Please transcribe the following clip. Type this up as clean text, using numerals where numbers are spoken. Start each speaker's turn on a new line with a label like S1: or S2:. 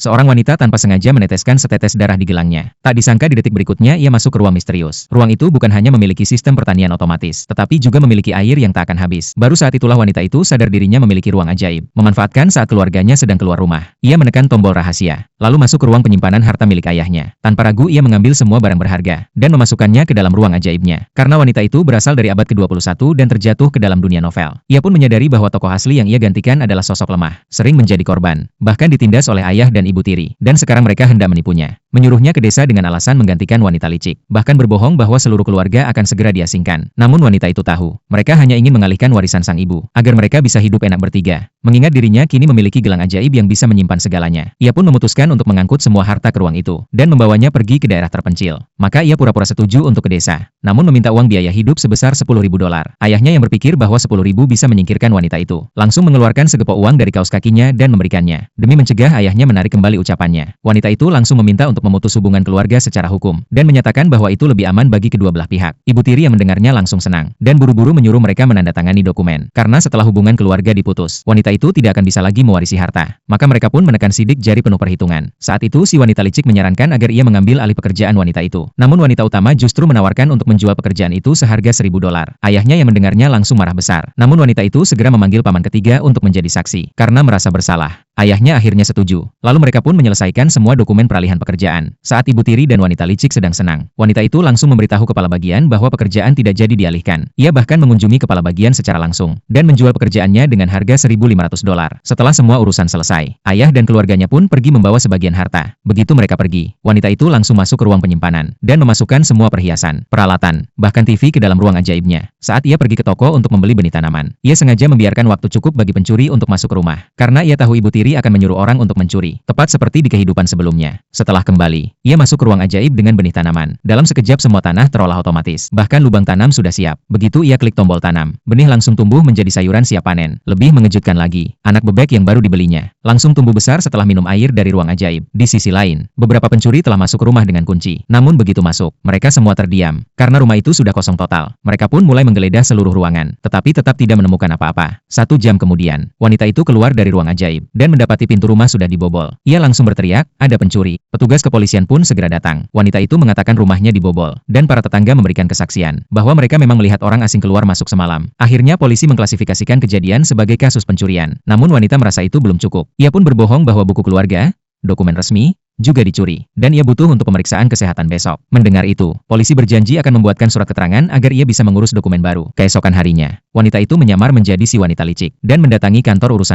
S1: Seorang wanita tanpa sengaja meneteskan setetes darah di gelangnya. Tak disangka di detik berikutnya ia masuk ke ruang misterius. Ruang itu bukan hanya memiliki sistem pertanian otomatis, tetapi juga memiliki air yang tak akan habis. Baru saat itulah wanita itu sadar dirinya memiliki ruang ajaib. Memanfaatkan saat keluarganya sedang keluar rumah, ia menekan tombol rahasia, lalu masuk ke ruang penyimpanan harta milik ayahnya. Tanpa ragu ia mengambil semua barang berharga, dan memasukkannya ke dalam ruang ajaibnya. Karena wanita itu berasal dari abad ke-21 dan terjatuh ke dalam dunia novel. Ia pun menyadari bahwa tokoh asli yang ia gantikan adalah sosok lemah, sering menjadi korban, bahkan ditindas oleh ayah dan ibu tiri, dan sekarang mereka hendak menipunya. Menyuruhnya ke desa dengan alasan menggantikan wanita licik, bahkan berbohong bahwa seluruh keluarga akan segera diasingkan. Namun wanita itu tahu, mereka hanya ingin mengalihkan warisan sang ibu, agar mereka bisa hidup enak bertiga. Mengingat dirinya kini memiliki gelang ajaib yang bisa menyimpan segalanya, ia pun memutuskan untuk mengangkut semua harta ke ruang itu, dan membawanya pergi ke daerah terpencil. Maka ia pura-pura setuju untuk ke desa, namun meminta uang biaya hidup sebesar $10.000. Ayahnya yang berpikir bahwa $10.000 bisa menyingkirkan wanita itu, langsung mengeluarkan segepok uang dari kaos kakinya dan memberikannya. Demi mencegah ayahnya menarik kembali ucapannya, wanita itu langsung meminta untuk memutus hubungan keluarga secara hukum, dan menyatakan bahwa itu lebih aman bagi kedua belah pihak. Ibu tiri yang mendengarnya langsung senang, dan buru-buru menyuruh mereka menandatangani dokumen. Karena setelah hubungan keluarga diputus, wanita itu tidak akan bisa lagi mewarisi harta. Maka mereka pun menekan sidik jari penuh perhitungan. Saat itu si wanita licik menyarankan agar ia mengambil alih pekerjaan wanita itu. Namun wanita utama justru menawarkan untuk menjual pekerjaan itu seharga $1.000. Ayahnya yang mendengarnya langsung marah besar. Namun wanita itu segera memanggil paman ketiga untuk menjadi saksi, karena merasa bersalah. Ayahnya akhirnya setuju. Lalu mereka pun menyelesaikan semua dokumen peralihan pekerjaan. Saat ibu tiri dan wanita licik sedang senang, wanita itu langsung memberitahu kepala bagian bahwa pekerjaan tidak jadi dialihkan. Ia bahkan mengunjungi kepala bagian secara langsung, dan menjual pekerjaannya dengan harga $1.500. Setelah semua urusan selesai, ayah dan keluarganya pun pergi membawa sebagian harta. Begitu mereka pergi, wanita itu langsung masuk ke ruang penyimpanan, dan memasukkan semua perhiasan, peralatan, bahkan TV ke dalam ruang ajaibnya. Saat ia pergi ke toko untuk membeli benih tanaman, ia sengaja membiarkan waktu cukup bagi pencuri untuk masuk ke rumah, karena ia tahu ibu tiri akan menyuruh orang untuk mencuri, tepat seperti di kehidupan sebelumnya. Setelah kembali, ia masuk ke ruang ajaib dengan benih tanaman. Dalam sekejap semua tanah terolah otomatis, bahkan lubang tanam sudah siap. Begitu ia klik tombol tanam, benih langsung tumbuh menjadi sayuran siap panen. Lebih mengejutkan lagi, anak bebek yang baru dibelinya langsung tumbuh besar setelah minum air dari ruang ajaib. Di sisi lain, beberapa pencuri telah masuk ke rumah dengan kunci. Namun begitu masuk, mereka semua terdiam, karena rumah itu sudah kosong total. Mereka pun mulai menggeledah seluruh ruangan, tetapi tetap tidak menemukan apa-apa. 1 jam kemudian, wanita itu keluar dari ruang ajaib, dan mendapati pintu rumah sudah dibobol. Ia langsung berteriak, ada pencuri. Petugas kepolisian pun segera datang. Wanita itu mengatakan rumahnya dibobol, dan para tetangga memberikan kesaksian, bahwa mereka memang melihat orang asing keluar masuk semalam. Akhirnya polisi mengklasifikasikan kejadian sebagai kasus pencurian. Namun wanita merasa itu belum cukup. Ia pun berbohong bahwa buku keluarga, dokumen resmi, juga dicuri, dan ia butuh untuk pemeriksaan kesehatan besok. Mendengar itu, polisi berjanji akan membuatkan surat keterangan agar ia bisa mengurus dokumen baru. Keesokan harinya, wanita itu menyamar menjadi si wanita licik, dan mendatangi kantor urusan